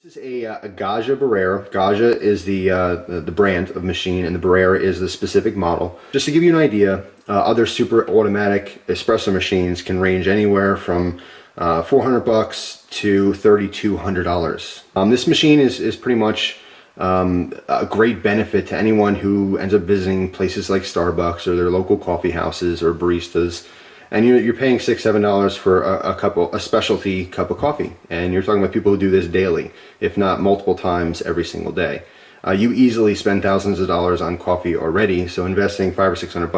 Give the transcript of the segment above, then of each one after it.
This is a Gaggia Brera. Gaggia is the brand of machine, and the Brera is the specific model. Just to give you an idea, other super automatic espresso machines can range anywhere from $400 to $3,200. This machine is pretty much a great benefit to anyone who ends up visiting places like Starbucks or their local coffee houses or baristas. And you're paying $6-7 for a specialty cup of coffee, and you're talking about people who do this daily, if not multiple times every single day. You easily spend thousands of dollars on coffee already, so investing $500 or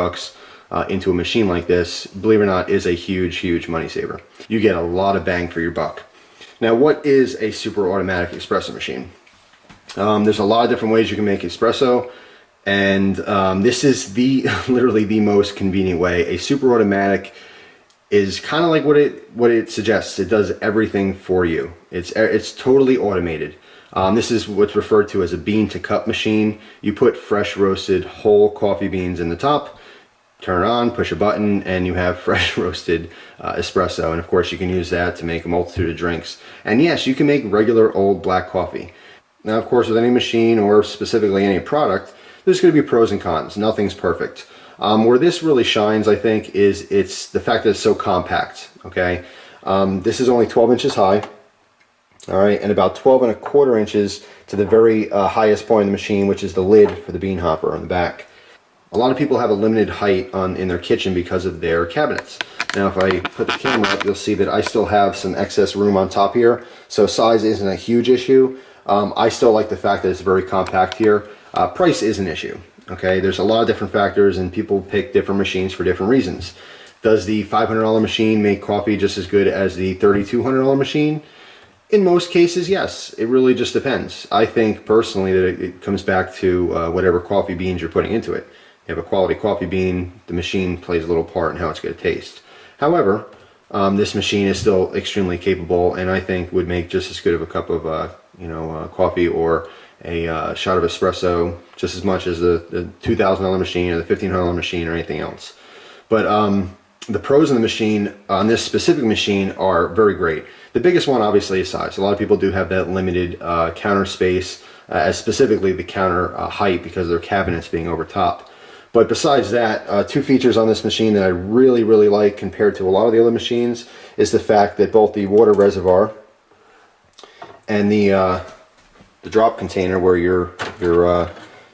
$600 into a machine like this, believe it or not, is a huge money saver. You get a lot of bang for your buck. Now, what is a super automatic espresso machine? There's a lot of different ways you can make espresso. And this is literally the most convenient way. A super automatic is kind of like what it suggests. It does everything for you. It's totally automated. This is what's referred to as a bean to cup machine. You put fresh roasted whole coffee beans in the top, turn it on, push a button, and you have fresh roasted espresso. And of course you can use that to make a multitude of drinks. And yes, you can make regular old black coffee. Now of course with any machine or specifically any product, there's going to be pros and cons. Nothing's perfect. Where this really shines, I think, is it's the fact that it's so compact. Okay, this is only 12 inches high, all right, and about 12¼ inches to the very highest point of the machine, which is the lid for the bean hopper on the back. A lot of people have a limited height in their kitchen because of their cabinets. Now, if I put the camera up, you'll see that I still have some excess room on top here, so size isn't a huge issue. I still like the fact that it's very compact here. Price is an issue. Okay, there's a lot of different factors and people pick different machines for different reasons. Does the $500 machine make coffee just as good as the $3,200 machine? In most cases, yes. It really just depends. I think personally that it comes back to whatever coffee beans you're putting into it. You have a quality coffee bean, the machine plays a little part in how it's going to taste. However, this machine is still extremely capable, and I think would make just as good of a cup of coffee or a shot of espresso just as much as the $2,000 machine or the $1,500 machine or anything else. But the pros of the machine on this specific machine are very great. The biggest one obviously is size. A lot of people do have that limited counter space, as specifically the counter height because of their cabinets being over top. But besides that, two features on this machine that I really like compared to a lot of the other machines is the fact that both the water reservoir and the drop container where your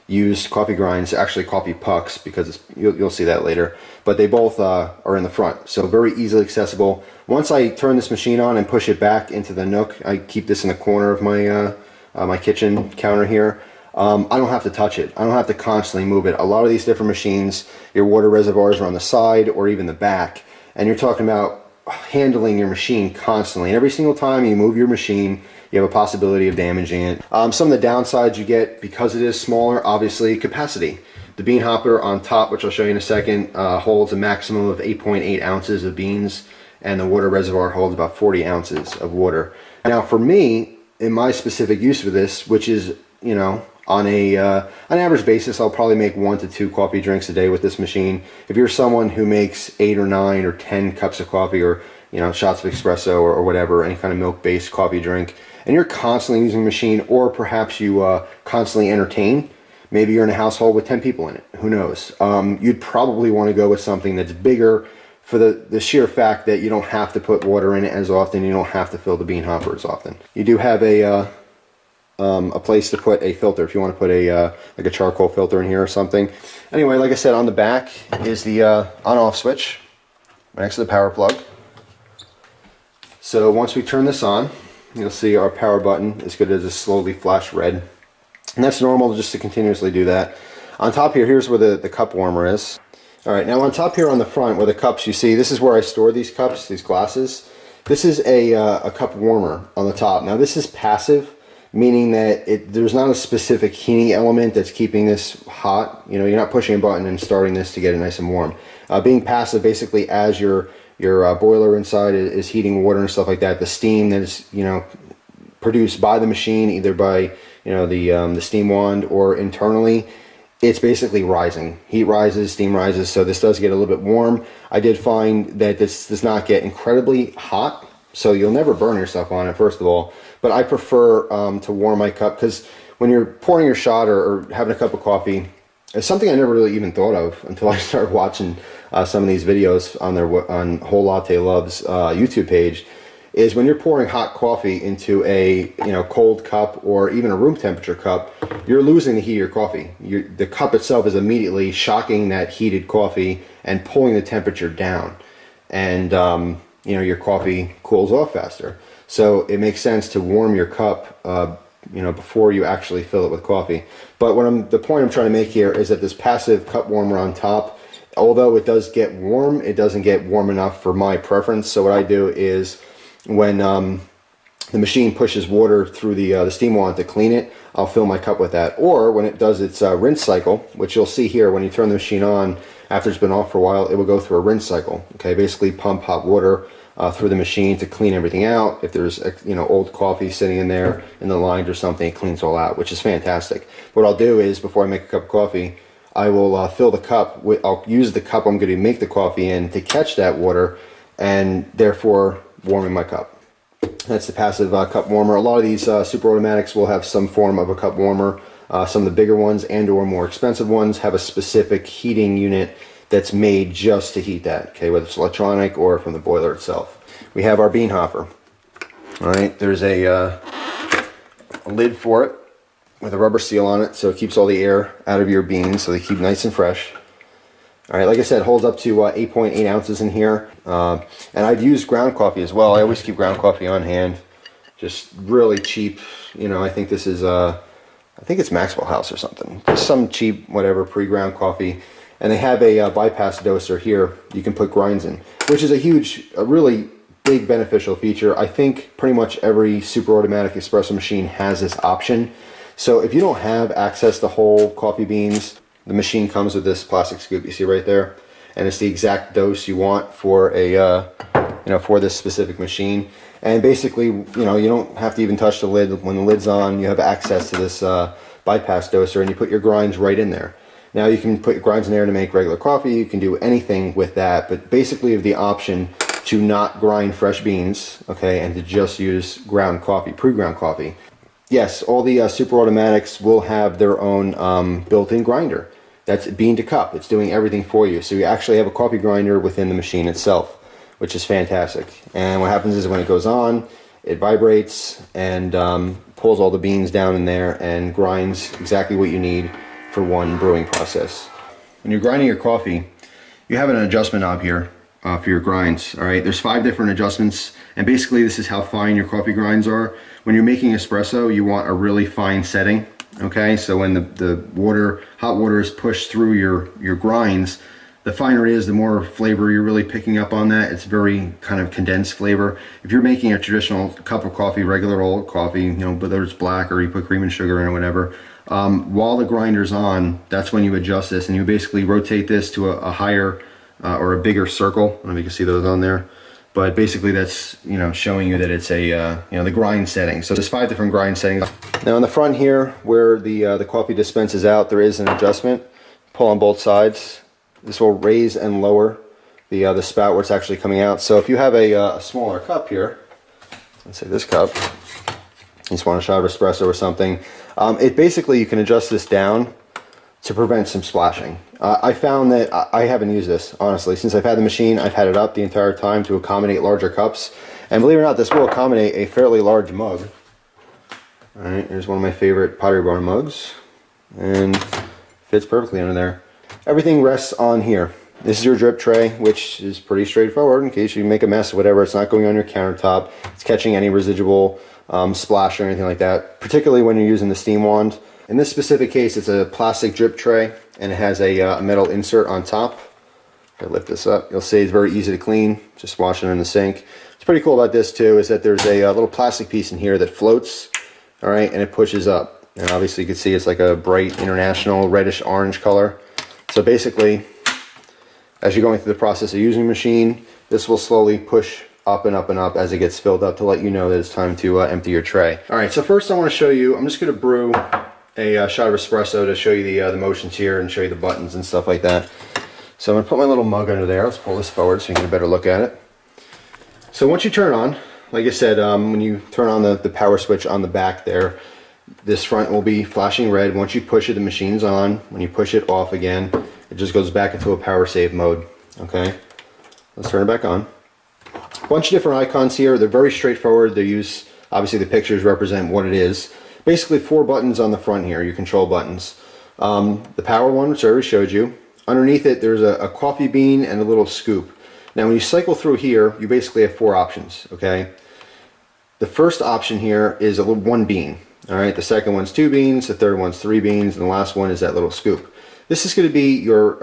used coffee grinds, actually coffee pucks, because you'll see that later, but they both are in the front, so very easily accessible. Once I turn this machine on and push it back into the nook, I keep this in the corner of my my kitchen counter here. I don't have to touch it. I don't have to constantly move it. A lot of these different machines, your water reservoirs are on the side or even the back, and you're talking about handling your machine constantly. And every single time you move your machine, you have a possibility of damaging it. Some of the downsides you get because it is smaller, obviously capacity. The bean hopper on top, which I'll show you in a second, holds a maximum of 8.8 ounces of beans, and the water reservoir holds about 40 ounces of water. Now for me, in my specific use for this, which is, on an average basis, I'll probably make 1 to 2 coffee drinks a day with this machine. If you're someone who makes 8 or 9 or 10 cups of coffee, or shots of espresso or whatever, any kind of milk-based coffee drink, and you're constantly using the machine, or perhaps you constantly entertain, maybe you're in a household with 10 people in it, who knows, you'd probably want to go with something that's bigger for the sheer fact that you don't have to put water in it as often, you don't have to fill the bean hopper as often. You do have a place to put a filter if you want to put like a charcoal filter in here or something. Anyway, like I said, on the back is the on-off switch right next to the power plug. So once we turn this on, you'll see our power button is going to just slowly flash red, and that's normal just to continuously do that. On top here, here's where the cup warmer is. All right, now on top here on the front where the cups, you see, this is where I store these cups, these glasses. This is a cup warmer on the top. Now this is passive, meaning that there's not a specific heating element that's keeping this hot. You're not pushing a button and starting this to get it nice and warm. Being passive, basically, as your boiler inside is heating water and stuff like that, the steam that is produced by the machine, either by the steam wand or internally, it's basically rising. Heat rises, steam rises, so this does get a little bit warm. I did find that this does not get incredibly hot, so you'll never burn yourself on it, first of all. But I prefer to warm my cup, because when you're pouring your shot or having a cup of coffee, it's something I never really even thought of until I started watching some of these videos on Whole Latte Love's YouTube page. Is when you're pouring hot coffee into a cold cup or even a room temperature cup, you're losing the heat of your coffee. The cup itself is immediately shocking that heated coffee and pulling the temperature down, and your coffee cools off faster. So it makes sense to warm your cup before you actually fill it with coffee. But the point I'm trying to make here is that this passive cup warmer on top, although it does get warm, it doesn't get warm enough for my preference. So what I do is, when the machine pushes water through the steam wand to clean it, I'll fill my cup with that. Or when it does its rinse cycle, which you'll see here when you turn the machine on, after it's been off for a while, it will go through a rinse cycle. Okay, basically pump hot water through the machine to clean everything out. If there's old coffee sitting in there in the lines or something, it cleans all out, which is fantastic. What I'll do is, before I make a cup of coffee, I will fill the cup with, I'll use the cup I'm going to make the coffee in to catch that water, and therefore warming my cup. That's the passive cup warmer. A lot of these super automatics will have some form of a cup warmer. Some of the bigger ones and or more expensive ones have a specific heating unit that's made just to heat that, okay, whether it's electronic or from the boiler itself. We have our bean hopper. All right, there's a lid for it with a rubber seal on it, so it keeps all the air out of your beans so they keep nice and fresh. All right, like I said, it holds up to 8.8 ounces in here. And I've used ground coffee as well. I always keep ground coffee on hand. Just really cheap. I think this is, I think it's Maxwell House or something. Just some cheap, whatever, pre-ground coffee. And they have a bypass doser here you can put grinds in, which is a really big beneficial feature. I think pretty much every super automatic espresso machine has this option. So if you don't have access to whole coffee beans, the machine comes with this plastic scoop you see right there, and it's the exact dose you want for for this specific machine. And basically, you don't have to even touch the lid. When the lid's on, you have access to this bypass doser, and you put your grinds right in there. Now you can put your grinds in there to make regular coffee. You can do anything with that, but basically you have the option to not grind fresh beans, okay, and to just use ground coffee, pre-ground coffee. Yes, all the super automatics will have their own built-in grinder. That's bean to cup. It's doing everything for you. So you actually have a coffee grinder within the machine itself, which is fantastic. And what happens is when it goes on, it vibrates and pulls all the beans down in there and grinds exactly what you need for one brewing process. When you're grinding your coffee, you have an adjustment knob here for your grinds. All right, there's 5 different adjustments, and basically this is how fine your coffee grinds are. When you're making espresso, you want a really fine setting. Okay, so when the hot water is pushed through your grinds, the finer it is, the more flavor you're really picking up on that. It's very kind of condensed flavor. If you're making a traditional cup of coffee, regular old coffee, whether it's black or you put cream and sugar in or whatever, while the grinder's on, that's when you adjust this, and you basically rotate this to a higher or a bigger circle. I don't know if you can see those on there. But basically that's, showing you that it's a, the grind setting. So there's 5 different grind settings. Now in the front here, where the coffee dispenses out, there is an adjustment. Pull on both sides. This will raise and lower the spout where it's actually coming out. So if you have a smaller cup here, let's say this cup, you just want a shot of espresso or something, it basically, you can adjust this down to prevent some splashing. I found that I haven't used this, honestly. Since I've had the machine, I've had it up the entire time to accommodate larger cups. And believe it or not, this will accommodate a fairly large mug. All right, here's one of my favorite Pottery Barn mugs. And fits perfectly under there. Everything rests on here. This is your drip tray, which is pretty straightforward in case you make a mess or whatever. It's not going on your countertop. It's catching any residual splash or anything like that, particularly when you're using the steam wand. In this specific case, it's a plastic drip tray, and it has a metal insert on top. If I lift this up, you'll see it's very easy to clean. Just wash it in the sink. What's pretty cool about this too is that there's a little plastic piece in here that floats, all right, and it pushes up. And obviously you can see it's like a bright international reddish orange color. So basically, as you're going through the process of using the machine, this will slowly push up and up and up as it gets filled up to let you know that it's time to empty your tray. All right, so first I want to show you, I'm just going to brew a shot of espresso to show you the motions here and show you the buttons and stuff like that. So I'm going to put my little mug under there. Let's pull this forward so you can get a better look at it. So once you turn it on, like I said, when you turn on the power switch on the back there, this front will be flashing red. Once you push it, the machine's on. When you push it off again, it just goes back into a power save mode. Okay, let's turn it back on. A bunch of different icons here. They're very straightforward. They use, obviously the pictures represent what it is. Basically 4 buttons on the front here, your control buttons. The power one, which I already showed you. Underneath it, there's a coffee bean and a little scoop. Now when you cycle through here, you basically have 4 options, okay? The first option here is a little 1 bean, all right? The second one's 2 beans, the third one's 3 beans, and the last one is that little scoop. This is going to be your,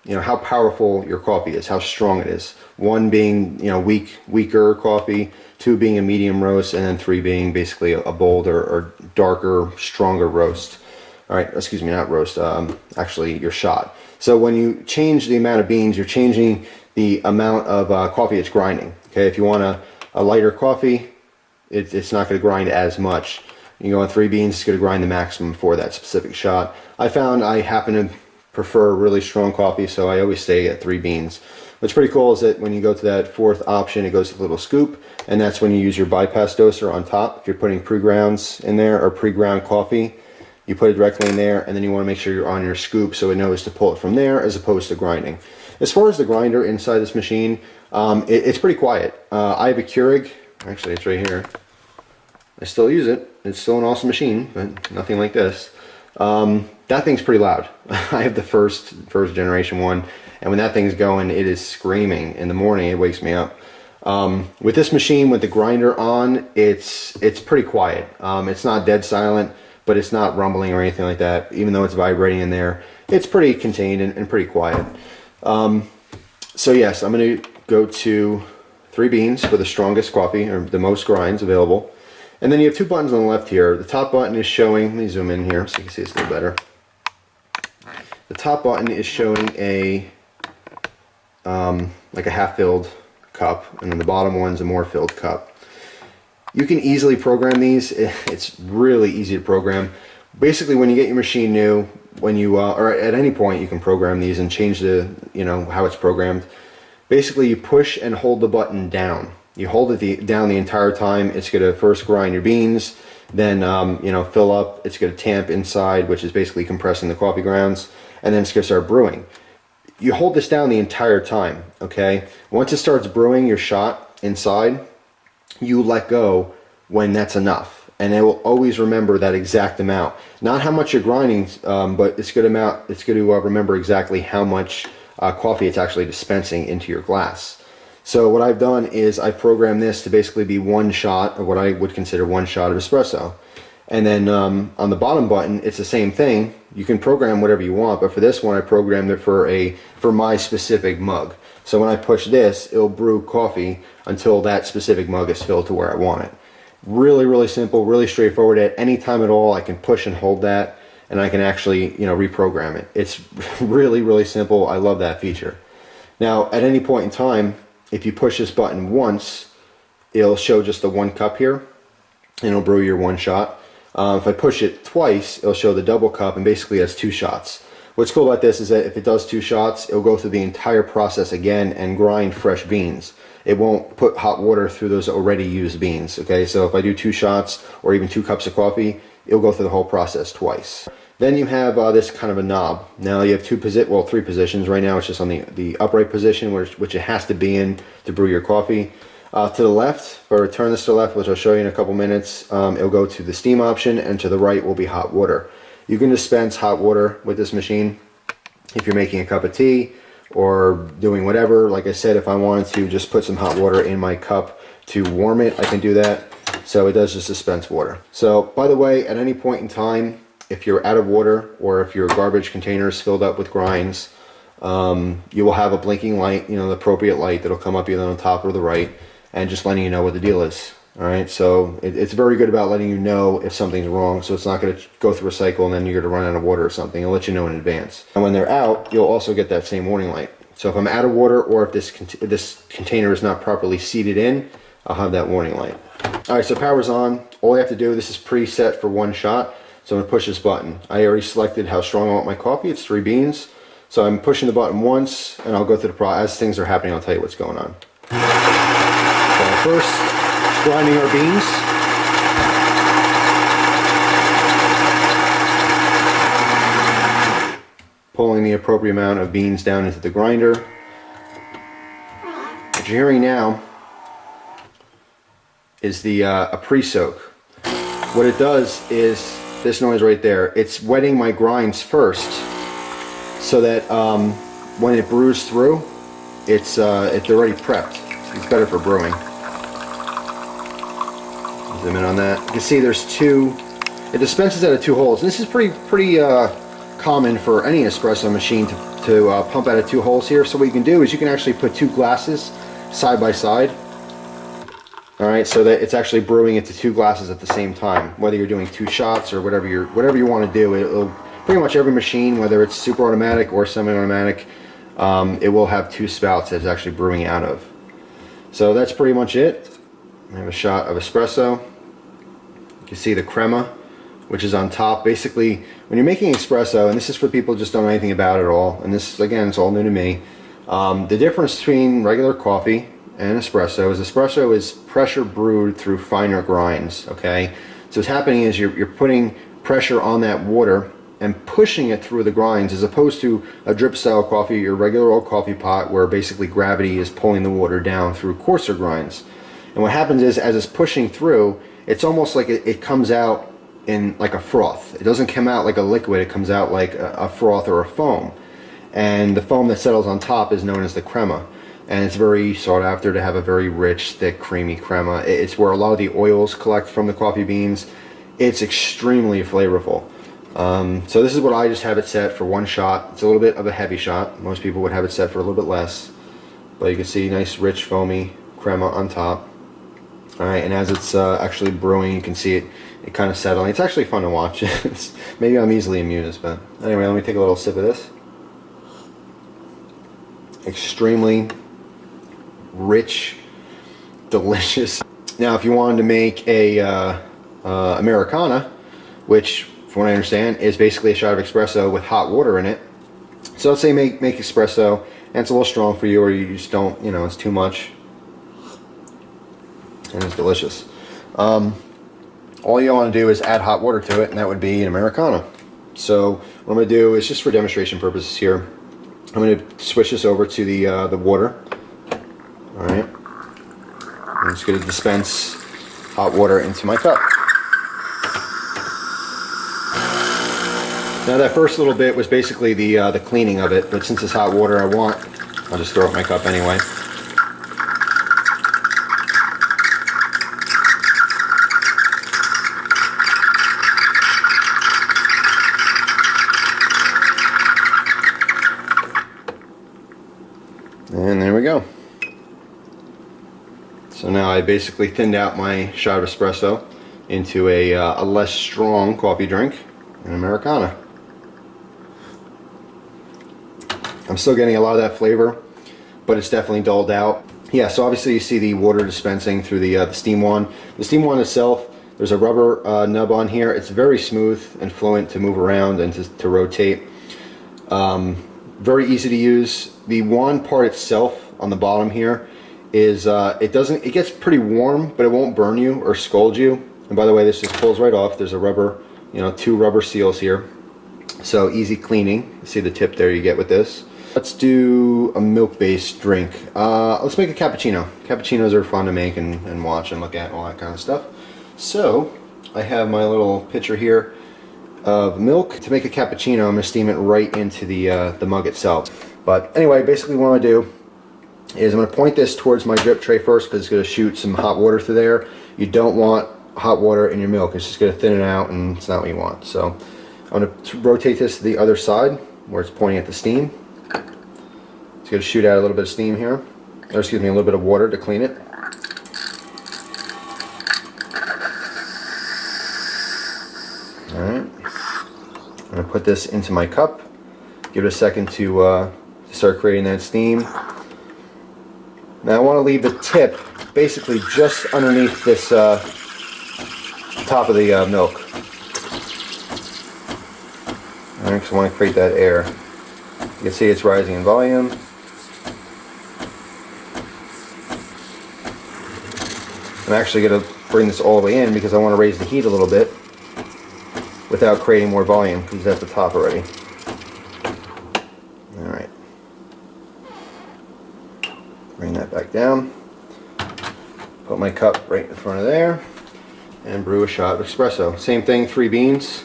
you know, how powerful your coffee is, how strong it is. 1 being, you know, weaker coffee, 2 being a medium roast, and then 3 being basically a bolder or darker, stronger roast. All right, excuse me, not roast, actually your shot. So when you change the amount of beans, you're changing the amount of coffee it's grinding. Okay, if you want a lighter coffee, it's not going to grind as much. You go on 3 beans, it's going to grind the maximum for that specific shot. I found I happen to prefer really strong coffee, so I always stay at 3 beans. What's pretty cool is that when you go to that 4th option, it goes to the little scoop, and that's when you use your bypass doser on top. If you're putting pre-grounds in there or pre-ground coffee, you put it directly in there, and then you want to make sure you're on your scoop so it knows to pull it from there as opposed to grinding. As far as the grinder inside this machine, it's pretty quiet. I have a Keurig, actually it's right here. I still use it. It's still an awesome machine, but nothing like this. That thing's pretty loud. I have the first generation one, and when that thing's going, it is screaming. In the morning, it wakes me up. With this machine, with the grinder on, it's pretty quiet. It's not dead silent, but it's not rumbling or anything like that. Even though it's vibrating in there, it's pretty contained and pretty quiet. So yes, I'm going to go to 3 beans for the strongest coffee, or the most grinds available. And then you have 2 buttons on the left here. The top button is showing, let me zoom in here so you can see it's a little better. The top button is showing a like a half-filled cup, and then the bottom one's a more filled cup. You can easily program these. It's really easy to program. Basically, when you get your machine new, when you or at any point, you can program these and change the, you know, how it's programmed. Basically, you push and hold the button down. You hold it down the entire time. It's going to first grind your beans, then you know, fill up. It's going to tamp inside, which is basically compressing the coffee grounds, and then it's going to start brewing. You hold this down the entire time, okay? Once it starts brewing your shot inside, you let go when that's enough, and it will always remember that exact amount. Not how much you're grinding, but it's going to remember exactly how much coffee it's actually dispensing into your glass. So what I've done is I programmed this to basically be 1 shot, or what I would consider 1 shot of espresso. And then on the bottom button, it's the same thing. You can program whatever you want, but for this one, I programmed it for my specific mug. So when I push this, it'll brew coffee until that specific mug is filled to where I want it. Really, really simple, really straightforward. At any time at all, I can push and hold that, and I can actually, you know, reprogram it. It's really, really simple. I love that feature. Now, at any point in time, if you push this button once, it'll show just the 1 cup here, and it'll brew your 1 shot. If I push it twice, it'll show the double cup, and basically that's 2 shots. What's cool about this is that if it does 2 shots, it'll go through the entire process again and grind fresh beans. It won't put hot water through those already used beans, okay? So if I do 2 shots or even 2 cups of coffee, it'll go through the whole process twice. Then you have this kind of a knob. Now you have 3 positions. Right now it's just on the upright position, which it has to be in to brew your coffee. To the left, or turn this to the left, which I'll show you in a couple minutes, it'll go to the steam option, and to the right will be hot water. You can dispense hot water with this machine if you're making a cup of tea or doing whatever. Like I said, if I wanted to just put some hot water in my cup to warm it, I can do that. So it does just dispense water. So by the way, at any point in time, if you're out of water or if your garbage container is filled up with grinds, you will have a blinking light, you know, the appropriate light that'll come up either on the top or the right, and just letting you know what the deal is. All right, so it's very good about letting you know if something's wrong, so it's not going to go through a cycle and then you're going to run out of water or something. It'll let you know in advance. And when they're out, you'll also get that same warning light. So if I'm out of water, or if this container is not properly seated in, I'll have that warning light. All right, so power's on. All I have to do, this is preset for 1 shot, so I'm going to push this button. I already selected how strong I want my coffee. It's 3 beans. So I'm pushing the button once, and I'll go through the process. As things are happening, I'll tell you what's going on. So first, grinding our beans. Pulling the appropriate amount of beans down into the grinder. What you're hearing now is the a pre-soak. What it does is this noise right there. It's wetting my grinds first, so that when it brews through, it's already prepped. It's better for brewing. Zoom in on that. You can see there's two. It dispenses out of two holes. And this is pretty common for any espresso machine to pump out of two holes here. So what you can do is you can actually put two glasses side by side. All right, so that it's actually brewing into two glasses at the same time. Whether you're doing two shots or whatever you want to do, it'll pretty much every machine, whether it's super automatic or semi-automatic, it will have two spouts that it's actually brewing out of. So that's pretty much it. I have a shot of espresso. You can see the crema, which is on top. Basically, when you're making espresso, and this is for people who just don't know anything about it at all, and this, again, it's all new to me, the difference between regular coffee and espresso is pressure brewed through finer grinds, okay? So what's happening is you're putting pressure on that water and pushing it through the grinds, as opposed to a drip style coffee, your regular old coffee pot, where basically gravity is pulling the water down through coarser grinds. And what happens is, as it's pushing through, it's almost like it comes out in like a froth. It doesn't come out like a liquid, it comes out like a froth or a foam. And the foam that settles on top is known as the crema. And it's very sought after to have a very rich, thick, creamy crema. It's where a lot of the oils collect from the coffee beans. It's extremely flavorful. So this is what I just have it set for one shot. It's a little bit of a heavy shot. Most people would have it set for a little bit less. But you can see nice, rich, foamy crema on top. Alright, and as it's actually brewing, you can see it kind of settling. It's actually fun to watch. Maybe I'm easily amused, but anyway, let me take a little sip of this. Extremely rich, delicious. Now, if you wanted to make a Americana, which, from what I understand, is basically a shot of espresso with hot water in it. So let's say make espresso, and it's a little strong for you, or you just don't, it's too much. And it's delicious. All you want to do is add hot water to it, and that would be an Americana. So what I'm going to do is, just for demonstration purposes here, I'm going to switch this over to the water. All right. I'm just going to dispense hot water into my cup. Now that first little bit was basically the cleaning of it, but since it's hot water, I'll just throw it in my cup anyway. And there we go. So now I basically thinned out my shot of espresso into a less strong coffee drink, an Americana. I'm still getting a lot of that flavor, but it's definitely dulled out. Yeah, so obviously you see the water dispensing through the steam wand. The steam wand itself, there's a rubber nub on here. It's very smooth and fluent to move around and to rotate. Very easy to use. The wand part itself on the bottom here is it gets pretty warm, but it won't burn you or scald you. And by the way, this just pulls right off. There's a rubber, two rubber seals here, so easy cleaning. See the tip there you get with this. Let's do a milk-based drink. Let's make a cappuccino. Cappuccinos are fun to make and watch and look at and all that kind of stuff. So I have my little pitcher here of milk. To make a cappuccino, I'm going to steam it right into the mug itself. But anyway, basically what I'm going to do is I'm going to point this towards my drip tray first, because it's going to shoot some hot water through there. You don't want hot water in your milk. It's just going to thin it out, and it's not what you want. So I'm going to rotate this to the other side where it's pointing at the steam. It's going to shoot out a little bit of steam here, or excuse me, a little bit of water to clean it. Alright, I'm going to put this into my cup, give it a second to start creating that steam. Now I want to leave the tip basically just underneath this top of the milk. Alright, because I want to create that air. You can see it's rising in volume. I'm actually going to bring this all the way in because I want to raise the heat a little bit without creating more volume because it's at the top already. Alright. Bring that back down. Put my cup right in front of there and brew a shot of espresso. Same thing, 3 beans.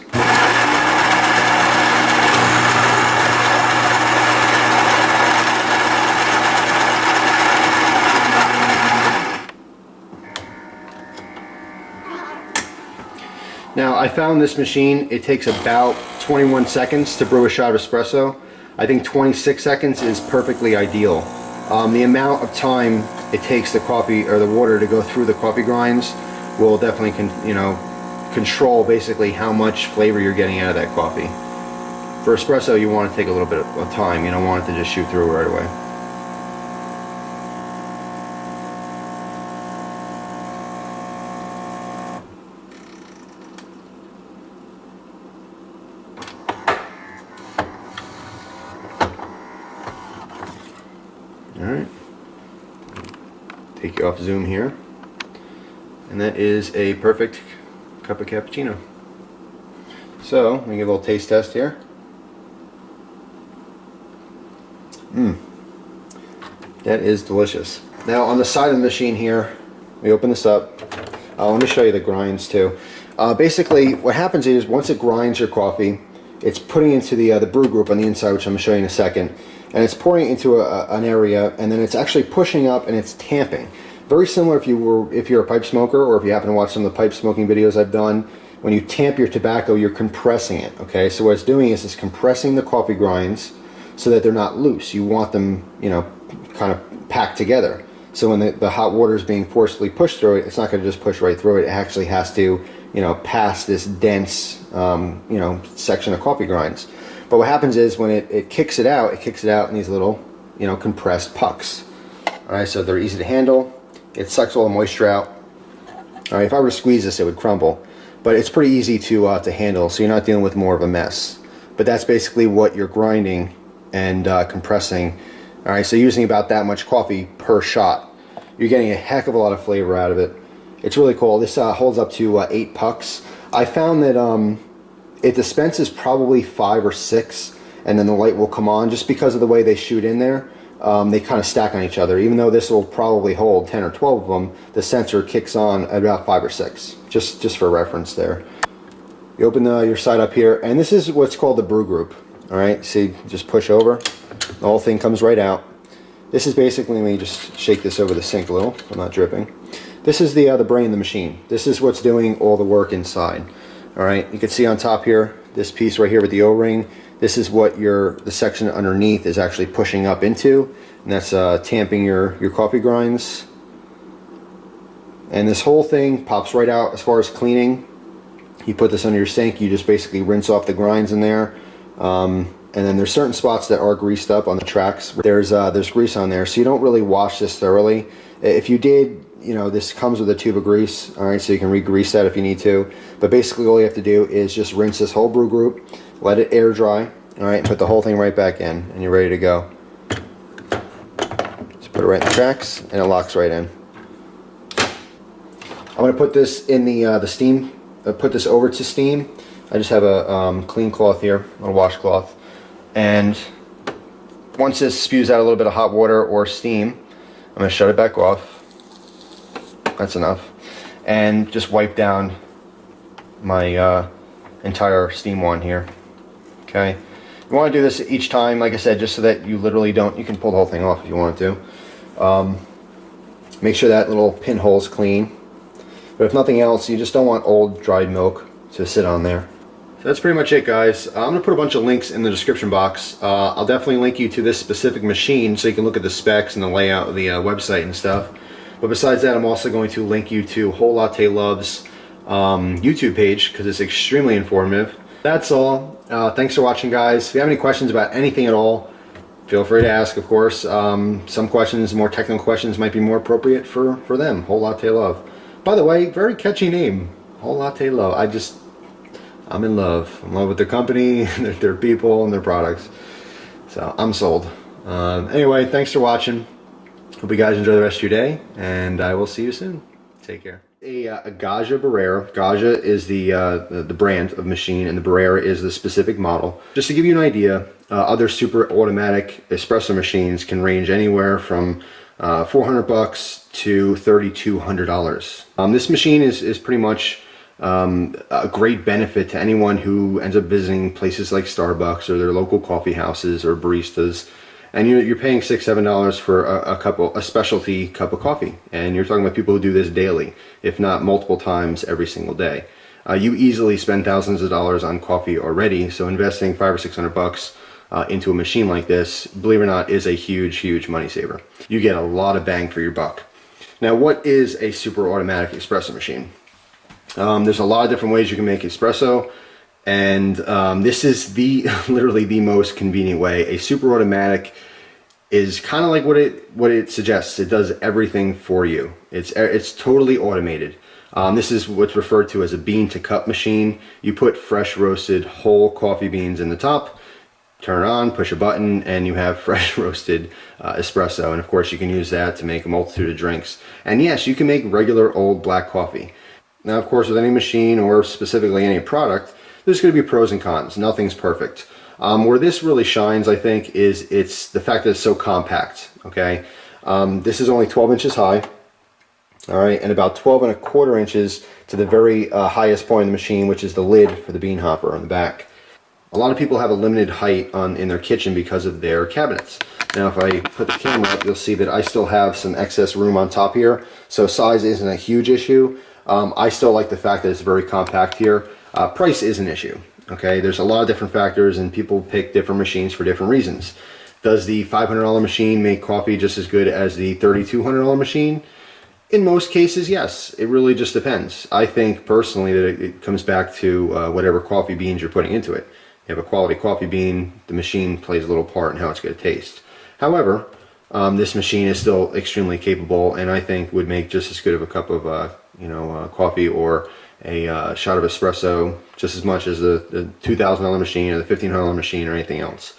Now, I found this machine, it takes about 21 seconds to brew a shot of espresso. I think 26 seconds is perfectly ideal. The amount of time it takes the coffee or the water to go through the coffee grinds will definitely control basically how much flavor you're getting out of that coffee. For espresso, you want to take a little bit of time. You don't want it to just shoot through right away. Alright, take you off zoom here, and that is a perfect cup of cappuccino. So, let me give a little taste test here. That is delicious. Now on the side of the machine here, we open this up. Let me show you the grinds too. Basically, what happens is once it grinds your coffee, it's putting into the brew group on the inside, which I'm going to show you in a second. And it's pouring it into an area, and then it's actually pushing up and it's tamping. Very similar if you're a pipe smoker, or if you happen to watch some of the pipe smoking videos I've done. When you tamp your tobacco, you're compressing it. Okay, so what it's doing is it's compressing the coffee grinds so that they're not loose. You want them, you know, kind of packed together. So when the hot water is being forcefully pushed through it, it's not going to just push right through it. It actually has to, you know, pass this dense, you know, section of coffee grinds. But what happens is when it kicks it out in these little, you know, compressed pucks. Alright, so they're easy to handle. It sucks all the moisture out. Alright, if I were to squeeze this, it would crumble. But it's pretty easy to handle, so you're not dealing with more of a mess. But that's basically what you're grinding and compressing. Alright, so using about that much coffee per shot. You're getting a heck of a lot of flavor out of it. It's really cool. This holds up to 8 pucks. I found that it dispenses probably 5 or 6, and then the light will come on just because of the way they shoot in there. They kind of stack on each other. Even though this will probably hold 10 or 12 of them, the sensor kicks on at about 5 or 6, just for reference there. You open your side up here, and this is what's called the brew group. All right, see, just push over, the whole thing comes right out. This is basically, let me just shake this over the sink a little, I'm not dripping. This is the brain of the machine. This is what's doing all the work inside. All right, you can see on top here, this piece right here with the O-ring, this is what the section underneath is actually pushing up into, and that's tamping your coffee grinds. And this whole thing pops right out. As far as cleaning, you put this under your sink, you just basically rinse off the grinds in there. And then there's certain spots that are greased up on the tracks. There's grease on there, so you don't really wash this thoroughly. If you did, you know, this comes with a tube of grease, all right, so you can re-grease that if you need to. But basically all you have to do is just rinse this whole brew group, let it air dry, all right, put the whole thing right back in, and you're ready to go. Just put it right in the tracks, and it locks right in. I'm going to put this in the steam, put this over to steam. I just have a clean cloth here, a washcloth. And once this spews out a little bit of hot water or steam, I'm going to shut it back off. That's enough. And just wipe down my entire steam wand here. Okay. You want to do this each time, like I said, just so that you literally don't, you can pull the whole thing off if you want to. Make sure that little pinhole's clean. But if nothing else, you just don't want old dried milk to sit on there. So that's pretty much it, guys. I'm going to put a bunch of links in the description box. I'll definitely link you to this specific machine so you can look at the specs and the layout of the website and stuff. But besides that, I'm also going to link you to Whole Latte Love's YouTube page because it's extremely informative. That's all. Thanks for watching, guys. If you have any questions about anything at all, feel free to ask, of course. Some questions, more technical questions, might be more appropriate for them. Whole Latte Love. By the way, very catchy name. Whole Latte Love. I'm in love. I'm in love with their company, their people, and their products. So I'm sold. Anyway, thanks for watching. Hope you guys enjoy the rest of your day, and I will see you soon. Take care. Take care. A Gaggia Brera. Gaggia is the brand of machine, and the Brera is the specific model. Just to give you an idea, other super automatic espresso machines can range anywhere from $400 to $3,200. This machine is pretty much a great benefit to anyone who ends up visiting places like Starbucks or their local coffee houses or baristas, and you're paying $6-7 for a specialty cup of coffee, and you're talking about people who do this daily, if not multiple times every single day. You easily spend thousands of dollars on coffee already, so investing $500 or $600 into a machine like this, believe it or not, is a huge money saver. You get a lot of bang for your buck. Now, what is a super automatic espresso machine? There's a lot of different ways you can make espresso, and this is literally the most convenient way. A super automatic is kind of like what it suggests. It does everything for you. It's totally automated. This is what's referred to as a bean to cup machine. You put fresh roasted whole coffee beans in the top, turn it on, push a button, and you have fresh roasted espresso. And of course you can use that to make a multitude of drinks. And yes, you can make regular old black coffee. Now, of course, with any machine or specifically any product, there's going to be pros and cons. Nothing's perfect. Where this really shines, I think, is it's the fact that it's so compact. Okay, this is only 12 inches high, all right, and about 12¼ inches to the very highest point of the machine, which is the lid for the bean hopper on the back. A lot of people have a limited height in their kitchen because of their cabinets. Now, if I put the camera up, you'll see that I still have some excess room on top here, so size isn't a huge issue. I still like the fact that it's very compact here. Price is an issue. Okay, there's a lot of different factors, and people pick different machines for different reasons. Does the $500 machine make coffee just as good as the $3,200 machine? In most cases, yes. It really just depends. I think personally that it comes back to whatever coffee beans you're putting into it. You have a quality coffee bean, the machine plays a little part in how it's going to taste. However, this machine is still extremely capable, and I think would make just as good of a cup of coffee or a shot of espresso just as much as the $2,000 machine or the $1,500 machine or anything else.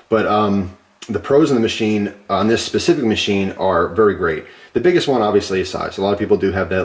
But the pros on the machine, on this specific machine, are very great. The biggest one obviously is size. A lot of people do have that